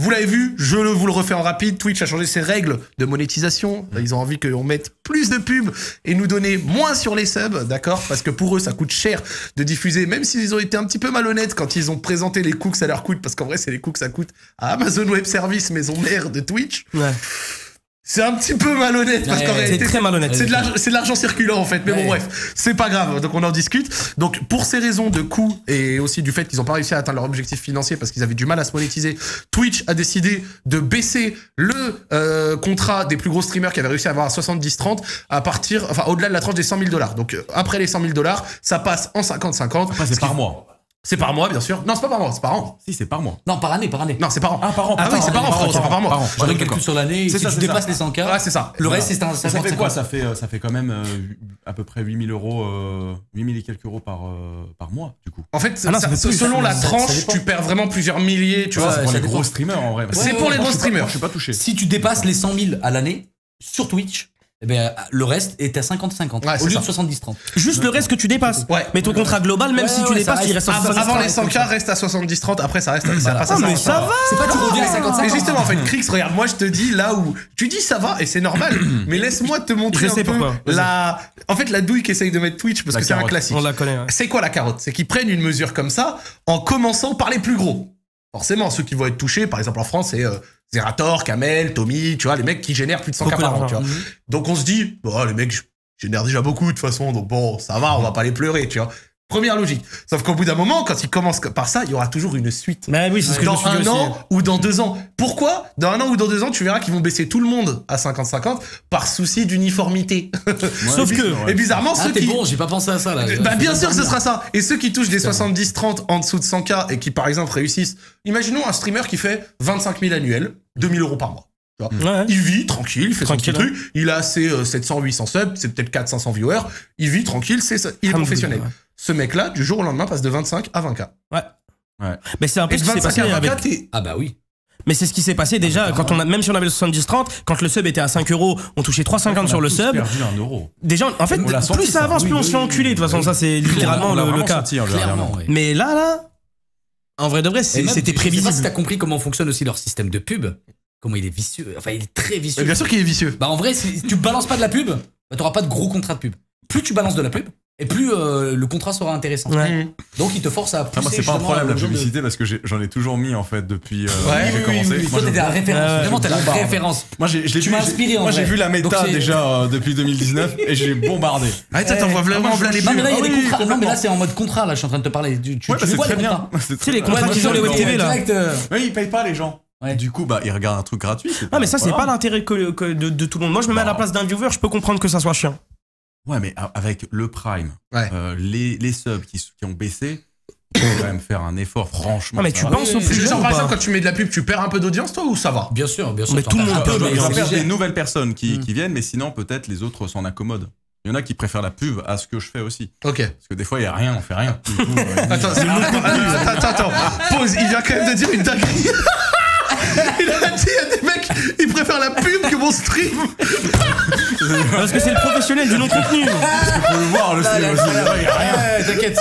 Vous l'avez vu, vous le refais en rapide. Twitch a changé ses règles de monétisation. Ils ont envie qu'on mette plus de pubs et nous donner moins sur les subs, d'accord? Parce que pour eux, ça coûte cher de diffuser, même s'ils ont été un petit peu malhonnêtes quand ils ont présenté les coûts que ça leur coûte, parce qu'en vrai, c'est les coûts que ça coûte à Amazon Web Services, maison mère de Twitch. Ouais. C'est un petit peu malhonnête parce qu'en réalité, c'est très malhonnête. C'est de l'argent circulant en fait, mais bon bref, c'est pas grave. Donc on en discute. Donc pour ces raisons de coût et aussi du fait qu'ils ont pas réussi à atteindre leur objectif financier parce qu'ils avaient du mal à se monétiser, Twitch a décidé de baisser le contrat des plus gros streamers qui avaient réussi à avoir un 70-30 à partir, enfin au-delà de la tranche des $100,000. Donc après les $100,000, ça passe en 50-50. Après c'est par mois. C'est par mois, bien sûr. Non, c'est pas par mois, c'est par an. Si, c'est par mois. Non, par année. Non, c'est par an. Ah, par an. Ah oui, c'est par an, frérot, c'est pas par mois. Je calcule sur l'année, si tu dépasses les 100K. Ouais, c'est ça. Le reste, c'est un... Ça fait quoi? Ça fait quand même à peu près 8 000 euros, 8 000 et quelques euros par mois, du coup. En fait, selon la tranche, tu perds vraiment plusieurs milliers, tu vois. C'est pour les gros streamers, en vrai. C'est pour les gros streamers. Je suis pas touché. Si tu dépasses les 100 000 à l'année, sur Twitch, eh ben, le reste est à 50-50, au lieu de 70-30. Juste le reste que tu dépasses. Ouais. Mais ton contrat global, même si tu dépasses, il reste à 70-30. Avant les 100K, reste à 70-30. Après, ça reste ça passe à 50. Mais ça va. C'est pas tu reviens à 50-50. Et justement, en fait, Crix, regarde, moi, je te dis là où tu dis ça va et c'est normal. Mais laisse-moi te montrer un peu la douille qu'essaye de mettre Twitch parce que c'est un classique. On la connaît. C'est quoi la carotte? C'est qu'ils prennent une mesure comme ça en commençant par les plus gros. Forcément, ceux qui vont être touchés, par exemple en France, c'est Zerator, Kamel, Tommy, tu vois, les mecs qui génèrent plus de 100K par an, tu vois. Donc on se dit, bon, les mecs génèrent déjà beaucoup de toute façon, donc bon, ça va, on va pas les pleurer, tu vois. Première logique. Sauf qu'au bout d'un moment, quand ils commencent par ça, il y aura toujours une suite. Mais oui, c'est ce que dans je me suis dit un aussi. an ou dans 2 ans. Pourquoi? Dans 1 an ou dans 2 ans, tu verras qu'ils vont baisser tout le monde à 50-50 par souci d'uniformité. Sauf que... Et bizarrement, ceux qui... bon, j'ai pas pensé à ça, là. Bah bien sûr, ce sera ça. Et ceux qui touchent des 70-30 en dessous de 100K et qui, par exemple, réussissent... Imaginons un streamer qui fait 25 000 annuels, 2 000 euros par mois. Ouais. Il vit tranquille, il fait son petit truc, il a ses 700-800 subs, c'est peut-être 400-500 viewers, il vit tranquille, il est professionnel. Ouais. Ce mec-là, du jour au lendemain, passe de 25 à 20K. Ouais. Mais c'est un peu ce qui s'est passé avec... Ah bah oui. Mais c'est ce qui s'est passé déjà quand même si on avait le 70-30, quand le sub était à 5 euros, on touchait 3,50 sur le sub. On a perdu 1 euro. Déjà, en fait, plus ça avance, plus on se fait enculer. De toute façon, ça c'est littéralement le cas. Mais là, en vrai de vrai, c'était prévisible. Je sais pas si t'as compris comment fonctionne aussi leur système de pub. Comment il est vicieux. Enfin, il est très vicieux. Mais bien sûr qu'il est vicieux. Bah en vrai, si tu balances pas de la pub, bah, t'auras pas de gros contrat de pub. Plus tu balances de la pub, et plus le contrat sera intéressant. Ouais. Donc il te force à pousser. Moi c'est pas un problème la publicité parce que j'en ai toujours mis en fait depuis que j'ai commencé. Toi t'es la référence, vraiment t'es la référence. Moi tu m'as inspiré en vrai. Moi j'ai vu la méta déjà depuis 2019 et j'ai bombardé. Ah t'en vois vraiment plein les pubs. Non mais là il y a des contrats. Non mais là c'est en mode contrat là, je suis en train de te parler. Tu vois les contrats. Tu sais les contrats qu'ils ont les web TV là. Oui ils payent pas les gens. Ouais. Du coup, bah, ils regardent un truc gratuit. Ah, mais ça, c'est pas l'intérêt de tout le monde. Moi, je me mets à la place d'un viewer, je peux comprendre que ça soit chiant. Ouais, mais avec le Prime, les subs qui ont baissé, il faut quand même faire un effort, franchement. Ah, mais tu penses au plus par exemple, quand tu mets de la pub, tu perds un peu d'audience, toi, ou ça va? Bien sûr. Mais tout le monde peut. Il va faire des nouvelles personnes qui viennent, mais sinon, peut-être les autres s'en accommodent. Il y en a qui préfèrent la pub à ce que je fais aussi. Ok. Parce que des fois, il n'y a rien, on fait rien. Attends. Pause, il vient quand même de dire une dinguerie. Il a dit, il y a des mecs, ils préfèrent la pub que mon stream. Parce que c'est le professionnel du non-contenu. Parce qu'il faut le voir, le stream aussi. Il n'y a rien. T'inquiète.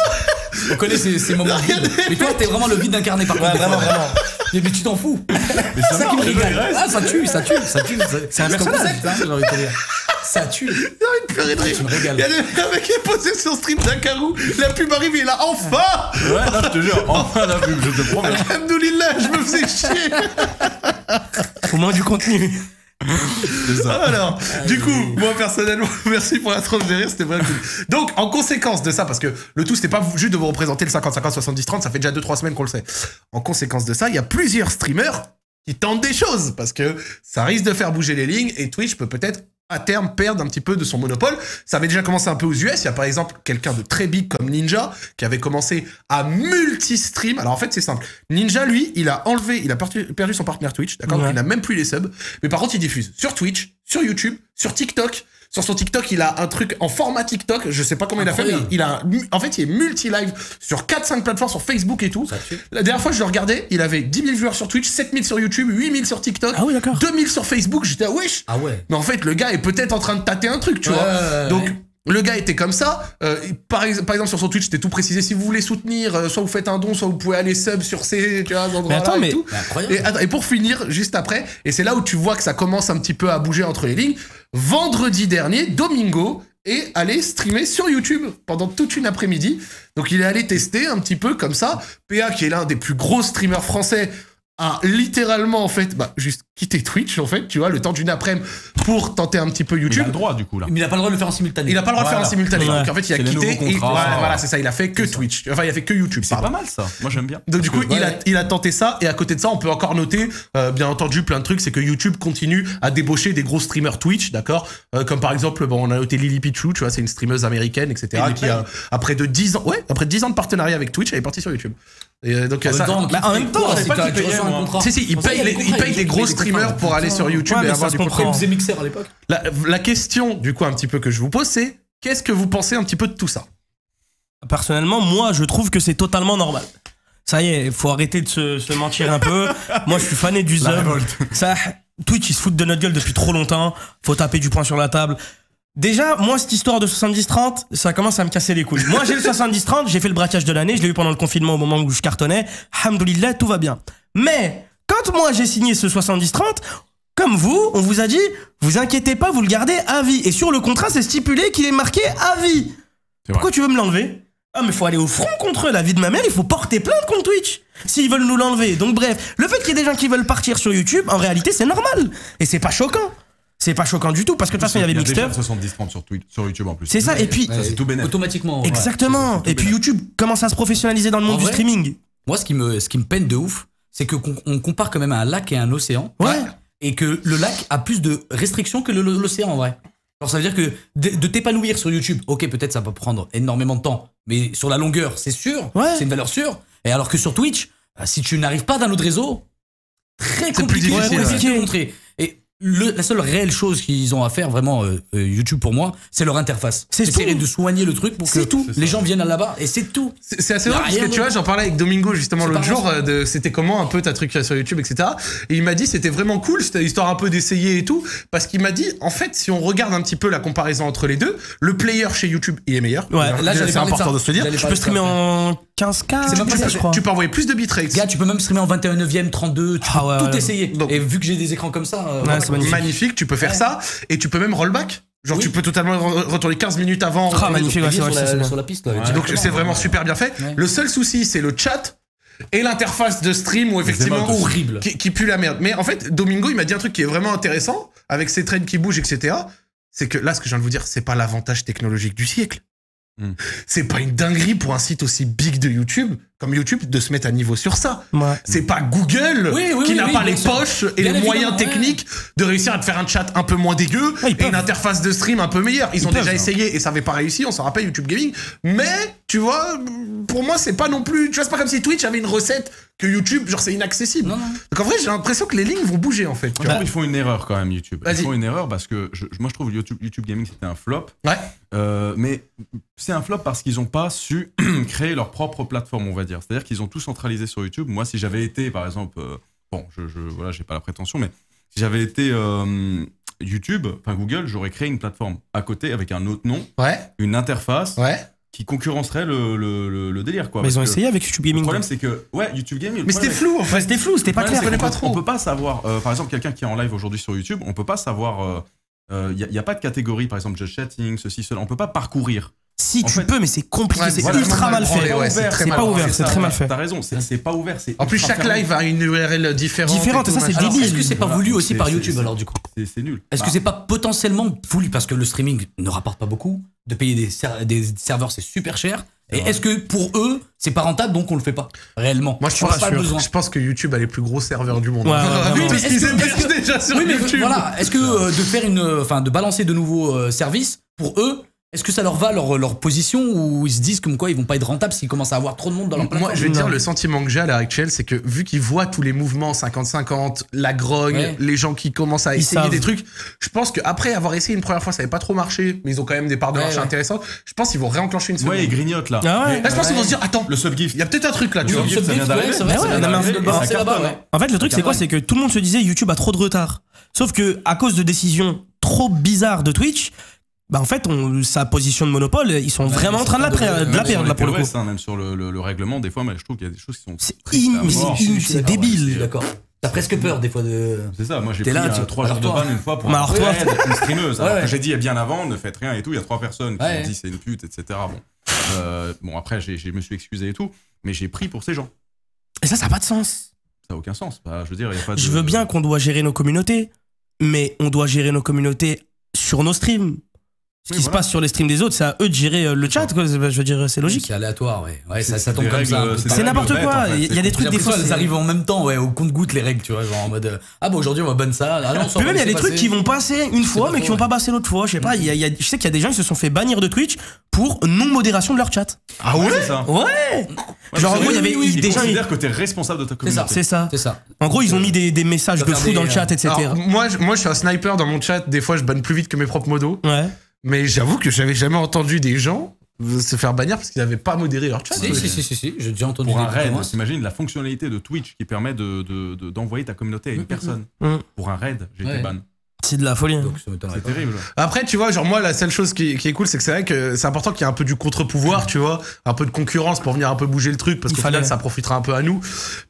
On connaît ces moments de vide. Mais toi, t'es vraiment le vide incarné par contre. Vraiment. Mais tu t'en fous. Mais c'est ça qui me régale. Ah, ça tue. C'est un personnage, j'ai envie de te dire. Ça tue. J'ai envie de pleurer de rire. Il y a un mec qui est posé sur stream d'un carou. La pub arrive et il a enfin. Ouais, non, je te jure, enfin la pub, je te promets. Alhamdoulilah, je me faisais chier. Au moins du contenu. Alors, du coup, moi personnellement, merci pour la tranche de rire, c'était vraiment cool. Donc, en conséquence de ça, parce que le tout, c'était pas juste de vous représenter le 50-50, 70-30, ça fait déjà 2-3 semaines qu'on le sait. En conséquence de ça, il y a plusieurs streamers qui tentent des choses, parce que ça risque de faire bouger les lignes, et Twitch peut peut-être à terme perdre un petit peu de son monopole. Ça avait déjà commencé un peu aux US. Il y a par exemple quelqu'un de très big comme Ninja qui avait commencé à multi-stream. Alors en fait c'est simple. Ninja lui, il a perdu son partenaire Twitch, d'accord. Il n'a même plus les subs. Mais par contre il diffuse sur Twitch, sur YouTube, sur TikTok. Sur son TikTok, il a un truc en format TikTok. Je sais pas comment il a fait, mais il est multi-live sur 4-5 plateformes, sur Facebook et tout. La dernière fois, je le regardais, il avait 10 000 viewers sur Twitch, 7 000 sur YouTube, 8 000 sur TikTok, 2 000 sur Facebook. J'étais wesh. Ah ouais. Mais en fait, le gars est peut-être en train de tâter un truc, tu vois. Donc, Le gars était comme ça. Par exemple, sur son Twitch, c'était tout précisé. Si vous voulez soutenir, soit vous faites un don, soit vous pouvez aller sub sur ces endroits-là et tout. Et pour finir, juste après, et c'est là où tu vois que ça commence un petit peu à bouger entre les lignes. Vendredi dernier, Domingo est allé streamer sur YouTube pendant toute une après-midi. Donc il est allé tester un petit peu comme ça. PA, qui est l'un des plus gros streamers français, a littéralement en fait juste quitté Twitch en fait, tu vois, le temps d'une après-midi pour tenter un petit peu YouTube. Il a le droit du coup là. Mais il a pas le droit de le faire en simultané. Il a pas le droit de le faire en simultané. Donc en fait, il a quitté et voilà, c'est ça, il a fait que Twitch. Enfin, il a fait que YouTube. C'est pas mal ça. Moi j'aime bien. Donc du coup, il a tenté ça et à côté de ça, on peut encore noter bien entendu plein de trucs, c'est que YouTube continue à débaucher des gros streamers Twitch, d'accord, comme par exemple, on a noté Lily Pichou, tu vois, c'est une streameuse américaine, etc. qui après 10 ans de partenariat avec Twitch, elle est partie sur YouTube. Et donc en même temps, c'est pas qu'il paye un contrat. Si, il paye des gros streamers pour aller sur YouTube et avoir du contenu. Il faisait Mixer à l'époque. La question, du coup, un petit peu que je vous pose, c'est qu'est-ce que vous pensez un petit peu de tout ça? Personnellement, moi, je trouve que c'est totalement normal. Ça y est, il faut arrêter de se mentir un peu. Moi, je suis fané du Zub. Twitch, ils se foutent de notre gueule depuis trop longtemps. Faut taper du poing sur la table. Déjà, moi, cette histoire de 70-30, ça commence à me casser les couilles. Moi, j'ai le 70-30, j'ai fait le braquage de l'année, je l'ai eu pendant le confinement au moment où je cartonnais. Alhamdoulilah, tout va bien. Mais, quand moi, j'ai signé ce 70-30, comme vous, on vous a dit, vous inquiétez pas, vous le gardez à vie. Et sur le contrat, c'est stipulé qu'il est marqué à vie. Pourquoi tu veux me l'enlever? Ah, mais faut aller au front contre eux, la vie de ma mère, il faut porter plainte contre Twitch s'ils veulent nous l'enlever. Donc bref, le fait qu'il y ait des gens qui veulent partir sur YouTube, en réalité, c'est normal. Et c'est pas choquant. C'est pas choquant du tout, parce que de toute façon, il y avait Mixter. 70-30 sur YouTube en plus. C'est ça, et puis. C'est tout bénéfique. Automatiquement. Exactement. Et puis YouTube commence à se professionnaliser dans le monde du streaming. Moi, ce qui me peine de ouf, c'est qu'on compare quand même un lac et un océan. Ouais. Et que le lac a plus de restrictions que l'océan en vrai. Alors ça veut dire que de t'épanouir sur YouTube, ok, peut-être ça peut prendre énormément de temps, mais sur la longueur, c'est sûr, c'est une valeur sûre. Et alors que sur Twitch, si tu n'arrives pas d'un autre réseau, très compliqué de montrer. Et la seule réelle chose qu'ils ont à faire vraiment YouTube pour moi, c'est leur interface. C'est essayer de soigner le truc pour que les gens viennent là-bas et c'est tout. C'est assez drôle parce que tu vois, j'en parlais avec Domingo justement l'autre jour de c'était comment un peu ta truc sur YouTube, etc. Et il m'a dit c'était vraiment cool, c'était histoire un peu d'essayer et tout, parce qu'il m'a dit en fait si on regarde un petit peu la comparaison entre les deux, le player chez YouTube il est meilleur. Ouais, là c'est important de se le dire. Tu peux streamer en 15K. C'est même pas ça, je crois. Tu peux envoyer plus de bitrate. Gars, tu peux même streamer en 21/9, 32, tu peux tout essayer. Donc, et vu que j'ai des écrans comme ça, c'est magnifique, tu peux faire ça et tu peux même rollback. Genre tu peux totalement retourner 15 minutes avant. Magnifique, sur la piste. Donc c'est vraiment super bien fait. Le seul souci c'est le chat et l'interface de stream où effectivement horrible qui pue la merde. Mais en fait Domingo il m'a dit un truc qui est vraiment intéressant avec ses trades qui bougent, etc. C'est que là ce que je viens de vous dire c'est pas l'avantage technologique du siècle. C'est pas une dinguerie pour un site aussi big de YouTube comme YouTube de se mettre à niveau sur ça. C'est pas Google qui n'a pas les poches et les moyens techniques de réussir à te faire un chat un peu moins dégueu et une interface de stream un peu meilleure. Ils ont déjà essayé et ça avait pas réussi, on s'en rappelle YouTube Gaming. Mais tu vois, pour moi c'est pas non plus, tu vois, c'est pas comme si Twitch avait une recette que YouTube, genre c'est inaccessible. Donc en vrai j'ai l'impression que les lignes vont bouger en fait. Ils font une erreur quand même YouTube. Ils font une erreur parce que moi je trouve YouTube Gaming c'était un flop. Mais c'est un flop parce qu'ils ont pas su créer leur propre plateforme, on va dire. C'est-à-dire qu'ils ont tout centralisé sur YouTube. Moi, si j'avais été, par exemple, voilà, j'ai pas la prétention, mais si j'avais été YouTube, enfin Google, j'aurais créé une plateforme à côté avec un autre nom, une interface qui concurrencerait le délire, quoi. Mais ils ont essayé avec YouTube Gaming. Le problème, c'est que, YouTube Gaming. Mais c'était flou, en fait. C'était flou, c'était pas clair. On peut pas savoir, par exemple, quelqu'un qui est en live aujourd'hui sur YouTube, on peut pas savoir. Il n'y a pas de catégorie, par exemple, just chatting, ceci, cela. On peut pas parcourir. Si tu peux, mais c'est compliqué, c'est ultra mal fait. C'est pas ouvert, c'est très mal fait. T'as raison, c'est pas ouvert. En plus, chaque live a une URL différente. Et ça, c'est débile. Est-ce que c'est pas voulu aussi par YouTube alors du coup? C'est nul. Est-ce que c'est pas potentiellement voulu parce que le streaming ne rapporte pas beaucoup, de payer des serveurs c'est super cher. Et est-ce que pour eux, c'est pas rentable donc on le fait pas réellement? Moi je pense que YouTube a les plus gros serveurs du monde. Oui, mais ils hébergent déjà sur YouTube. Voilà, est-ce que de balancer de nouveaux services pour eux, est-ce que ça leur va leur position ou ils se disent comme quoi ils vont pas être rentables s'ils commencent à avoir trop de monde dans leur plateforme? Moi, je vais te dire, le sentiment que j'ai à l'heure actuelle, c'est que vu qu'ils voient tous les mouvements 50-50, la grogne, les gens qui commencent à essayer des trucs, je pense qu'après avoir essayé une première fois, ça n'avait pas trop marché, mais ils ont quand même des parts de marché intéressantes. Je pense qu'ils vont réenclencher une seconde. Ils grignotent là. Là, je pense qu'ils vont se dire, attends, le subgift, il y a peut-être un truc là, tu vois. Le subgift, ça vient d'arriver. En fait, le truc, c'est quoi? C'est que tout le monde se disait YouTube a trop de retard. Sauf que à cause de décisions trop bizarres de Twitch, Bah en fait, sa position de monopole, ils sont vraiment en train de la perdre là pour le coup. Même sur le règlement, des fois, mais je trouve qu'il y a des choses qui sont. C'est débile. D'accord. T'as presque peur des fois de. C'est ça, moi j'ai pris 3 jours de ban une fois pour une streameuse. Alors que j'ai dit bien avant, ne faites rien et tout. Il y a 3 personnes qui ont dit c'est une pute, etc. Bon, après, je me suis excusé et tout, mais j'ai pris pour ces gens. Et ça n'a pas de sens. Ça n'a aucun sens. Bah, je veux dire, il y a pas de. Je veux bien qu'on doit gérer nos communautés, mais on doit gérer nos communautés sur nos streams. Ce qui se passe sur les streams des autres, c'est à eux de gérer le chat, quoi. Je veux dire, c'est logique. C'est aléatoire, ouais. Ça tombe comme ça. C'est n'importe quoi. Il y a des trucs, des fois. Elles arrivent en même temps, au compte-gouttes, les règles, tu vois, genre en mode. Ah bon, aujourd'hui, on va ban ça. Ah non, puis même, il y a des trucs qui vont passer une fois, mais qui vont pas passer l'autre fois. Je sais pas, je sais qu'il y a des gens qui se sont fait bannir de Twitch pour non-modération de leur chat. Ah ouais? Ouais! Genre, en gros, il y avait des gens. Ils considèrent que t'es responsable de ta communauté. C'est ça. En gros, ils ont mis des messages de fou dans le chat, etc. Moi, je suis un sniper dans mon chat. Des fois, je banne plus vite que mes propres modos. Ouais. Mais j'avoue que j'avais jamais entendu des gens se faire bannir parce qu'ils n'avaient pas modéré leur chat. Si, j'ai déjà entendu. Pour un raid, t'imagines la fonctionnalité de Twitch qui permet d'envoyer ta communauté à une personne. Pour un raid, j'ai été ban. C'est de la folie. C'est terrible. Après, tu vois, genre moi, la seule chose qui est cool, c'est que c'est vrai que c'est important qu'il y ait un peu du contre-pouvoir, tu vois, un peu de concurrence pour venir un peu bouger le truc, parce qu'au final, ça profitera un peu à nous.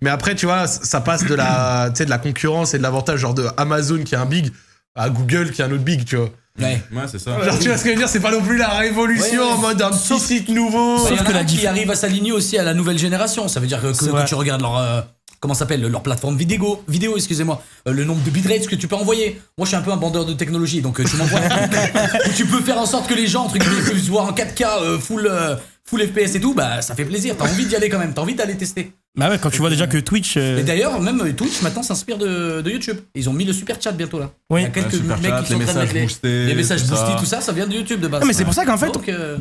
Mais après, tu vois, ça passe de la concurrence et de l'avantage, genre de Amazon qui est un big à Google qui est un autre big, tu vois. Ouais, c'est ça. Genre, tu vois ce que je veux dire, c'est pas non plus la révolution en mode un petit site nouveau. Il y en a qui arrive à s'aligner aussi à la nouvelle génération. Ça veut dire que quand tu regardes leur. Comment s'appelle leur plateforme vidéo, excusez-moi, le nombre de bitrates que tu peux envoyer. Moi, je suis un peu un bandeur de technologie, donc tu m'envoies tu peux faire en sorte que les gens entre guillemets puissent voir en 4K full FPS et tout, bah ça fait plaisir. T'as envie d'y aller quand même, t'as envie d'aller tester. Bah ouais, quand tu vois déjà que Twitch. Et d'ailleurs, même Twitch maintenant s'inspire de YouTube. Ils ont mis le super chat bientôt là. Oui. Il y a quelques mecs qui sont en train de mettre les messages boostés, tout ça vient de YouTube de base. Non, mais c'est pour ça qu'en fait,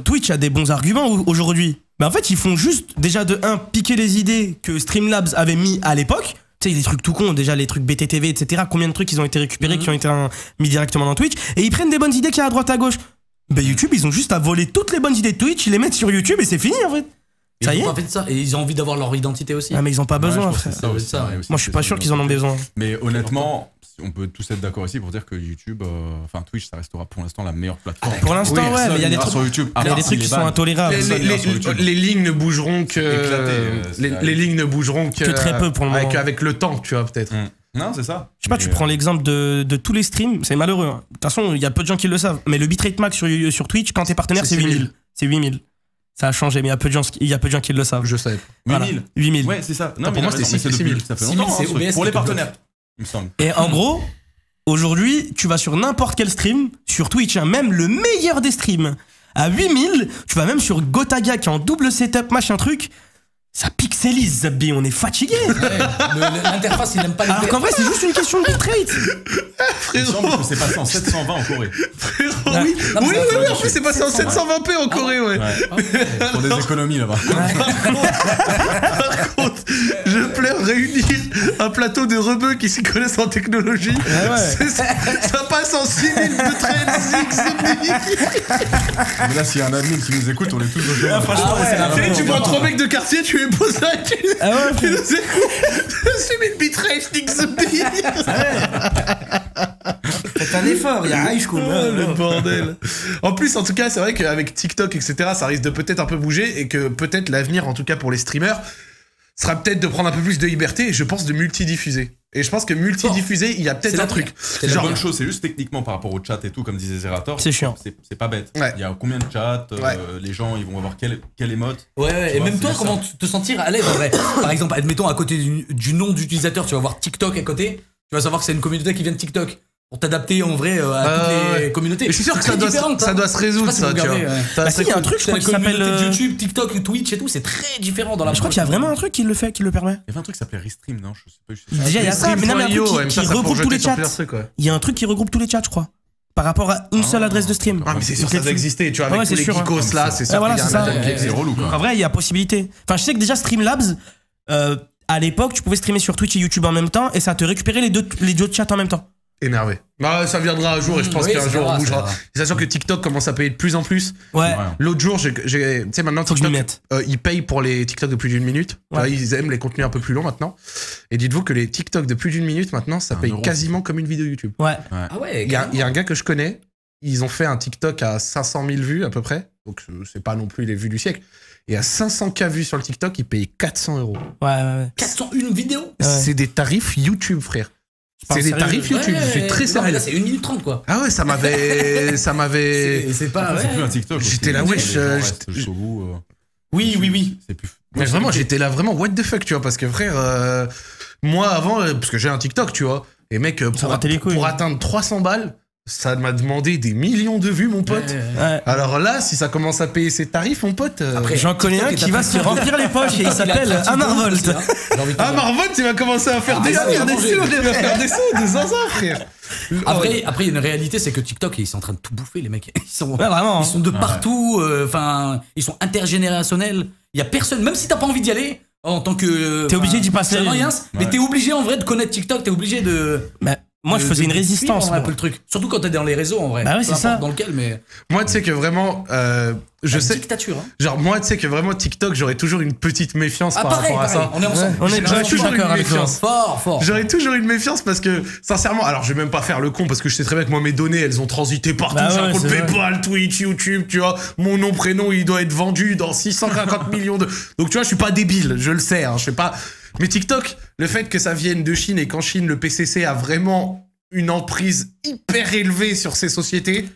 Twitch a des bons arguments aujourd'hui. Mais en fait, ils font juste déjà de piquer les idées que Streamlabs avait mis à l'époque. Tu sais, des trucs tout cons, déjà les trucs BTTV, etc. Combien de trucs ils ont été récupérés, qui ont été mis directement dans Twitch. Et ils prennent des bonnes idées qu'il y a à droite à gauche. Ben YouTube, ils ont juste à voler toutes les bonnes idées de Twitch, ils les mettent sur YouTube et c'est fini en fait. Ça y est. Ils ont pas fait ça. Et ils ont envie d'avoir leur identité aussi. Ah mais ils ont pas besoin, frère. Moi je suis pas sûr qu'ils en ont besoin. Mais honnêtement, on peut tous être d'accord ici pour dire que YouTube, enfin Twitch, ça restera pour l'instant la meilleure plateforme. Pour l'instant, ouais, mais il y a des trucs sur YouTube. Il y a des trucs qui sont intolérables. Les lignes ne bougeront que les lignes ne bougeront que très peu pour le moment. Avec le temps, tu vois peut-être. Non, c'est ça. Je sais pas, tu prends l'exemple de tous les streams, c'est malheureux. De toute façon, il y a peu de gens qui le savent. Mais le bitrate max sur Twitch, quand t'es partenaire, c'est 8000. C'est 8000. Ça a changé, mais il y a peu de gens qui le savent. Je sais. 8000. 8000. Ouais, c'est ça. Non, pour moi, c'était 6000. Ça fait longtemps. Pour les partenaires, il me semble. Et en gros, aujourd'hui, tu vas sur n'importe quel stream, sur Twitch, même le meilleur des streams, à 8000, tu vas même sur Gotaga qui est en double setup, machin truc. Ça pixelise, Zabbi, on est fatigué. L'interface, il n'aime pas les. Alors qu'en vrai, c'est juste une question de bitrate. Il me semble que c'est passé en 720 en Corée. Frérot, oui, en plus, c'est passé en 720p en Corée, ouais. Pour des économies là-bas. Par contre, je pleure réunir un plateau de rebeux qui s'y connaissent en technologie. Ça passe en 6000 de 13X. Mais là, s'il y a un admin qui nous écoute, on est tous au jeu. Tu prends 3 mecs de quartier, tu les poses là, tu nous écoutes. 6000 bitrate, Nixby. C'est un effort, il y a Aïch le bordel. En plus, en tout cas, c'est vrai qu'avec TikTok, etc., ça risque de peut-être un peu bouger et que peut-être l'avenir, en tout cas pour les streamers, sera peut-être de prendre un peu plus de liberté et je pense de multidiffuser. Et je pense que multidiffuser, il y a peut-être un truc. C'est la bonne chose, c'est juste techniquement par rapport au chat et tout, comme disait Zerator. C'est chiant. C'est pas bête. Il y a combien de chats, les gens, ils vont avoir quel emote. Ouais, et même toi, comment te sentir à l'aise en vrai. Par exemple, admettons, à côté du nom d'utilisateur, tu vas voir TikTok à côté, tu vas savoir que c'est une communauté qui vient de TikTok. Pour t'adapter en vrai à toutes les communautés. Mais je suis sûr que ça doit se résoudre, ça, tu vois. Bah si, il y a un truc, je crois, qui s'appelle YouTube, TikTok, Twitch et tout, c'est très différent dans la. Je crois qu'il y a vraiment un truc qui le fait, qui le permet. Il y avait un truc qui s'appelait Restream, non? Je sais pas. Déjà, il y a ça, mais non, mais un truc qui regroupe tous les chats. Il y a un truc qui regroupe tous les chats, je crois. Par rapport à une seule adresse de stream. Ah, mais c'est sûr que ça doit exister, tu vois, avec tous les geekos là, c'est ça. Voilà, c'est ça. C'est relou, quoi. En vrai, il y a possibilité. Enfin, je sais que déjà, Streamlabs, à l'époque, tu pouvais streamer sur Twitch et YouTube en même temps et ça te récupérait les deux chats en même temps. Énervé. Bah, ça viendra un jour et je pense qu'un jour on bougera. C'est sûr que TikTok commence à payer de plus en plus. Ouais. L'autre jour, tu sais, maintenant TikTok, ils payent pour les TikTok de plus d'une minute. Ouais. Ils aiment les contenus un peu plus longs maintenant. Et dites-vous que les TikTok de plus d'une minute maintenant, ça paye quasiment comme une vidéo YouTube. Ouais. Ah ouais. Il y a un gars que je connais. ils ont fait un TikTok à 500 000 vues à peu près. Donc, c'est pas non plus les vues du siècle. Et à 500K vues sur le TikTok, ils payaient 400 €. Ouais. 401 vidéos. C'est des tarifs YouTube, frère. C'est des tarifs YouTube, je suis très sérieux. Là, c'est 1 minute 30, quoi. Ah ouais, ça m'avait. C'est pas. C'est plus un TikTok. J'étais là, wesh. Oui. C'est plus. Mais vraiment, j'étais là, vraiment, what the fuck, tu vois, parce que frère, moi avant, parce que j'ai un TikTok, tu vois, et mec, pour atteindre 300 balles, ça m'a demandé des millions de vues, mon pote. Ouais. Alors là, si ça commence à payer ses tarifs, mon pote. Après, j'en connais un qui va se remplir les poches et il s'appelle Amarvolt. Amarvolt, il va commencer à faire des sous, des zinzins, frère. Après, il y a une réalité, c'est que TikTok, ils sont en train de tout bouffer, les mecs. Ils sont de partout, ils sont intergénérationnels. Il y a personne, même si t'as pas envie d'y aller, en tant que. T'es obligé d'y passer. Mais t'es obligé en vrai de connaître TikTok, t'es obligé de. Moi, je faisais une résistance. Un peu le truc. Surtout quand t'es dans les réseaux, en vrai. Bah ouais, c'est ça. Dans lequel, mais. Moi, tu sais que vraiment. Je sais. Dictature, hein. Genre, moi, tu sais que vraiment, TikTok, j'aurais toujours une petite méfiance par rapport à ça. On est ensemble. J'aurais toujours une méfiance. Fort. J'aurais toujours une méfiance parce que, sincèrement, alors je vais même pas faire le con parce que je sais très bien que moi, mes données, elles ont transité partout. J'ai un compte PayPal, Twitch, YouTube, tu vois. Mon nom, prénom, il doit être vendu dans 650 millions de. Donc, tu vois, je suis pas débile, je le sais, hein. Je sais pas. Mais TikTok, le fait que ça vienne de Chine et qu'en Chine, le PCC a vraiment une emprise hyper élevée sur ces sociétés.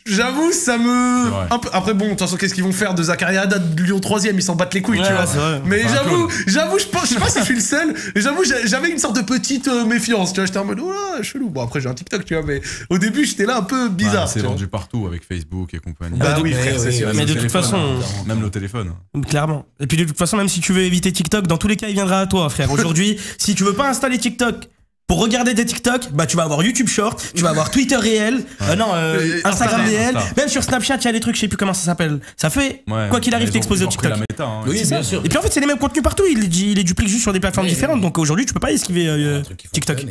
J'avoue, ça me. Un peu... Après, bon, de toute façon, qu'est-ce qu'ils vont faire de Zakaria Haddad de Lyon 3ème? Ils s'en battent les couilles, tu vois. Mais j'avoue, je sais pas si je suis le seul. J'avoue, j'avais une sorte de petite méfiance, tu vois. J'étais en mode, oh, chelou. Bon, après, j'ai un TikTok, tu vois, mais au début, j'étais là un peu bizarre. C'est vendu partout avec Facebook et compagnie. Bah oui, frère, c'est sûr. Mais de toute façon. Même le téléphone. Clairement. Et puis, de toute façon, même si tu veux éviter TikTok, dans tous les cas, il viendra à toi, frère. Aujourd'hui, si tu veux pas installer TikTok, pour regarder des TikTok, bah tu vas avoir YouTube Short, tu vas avoir Twitter réel, Instagram réel, même sur Snapchat il y a des trucs, je sais plus comment ça s'appelle. Ça fait quoi qu'il arrive t'exposer au TikTok. Oui, bien sûr. Et puis en fait c'est les mêmes contenus partout, il est duplique juste sur des plateformes différentes, donc aujourd'hui tu peux pas esquiver TikTok.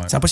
C'est impossible.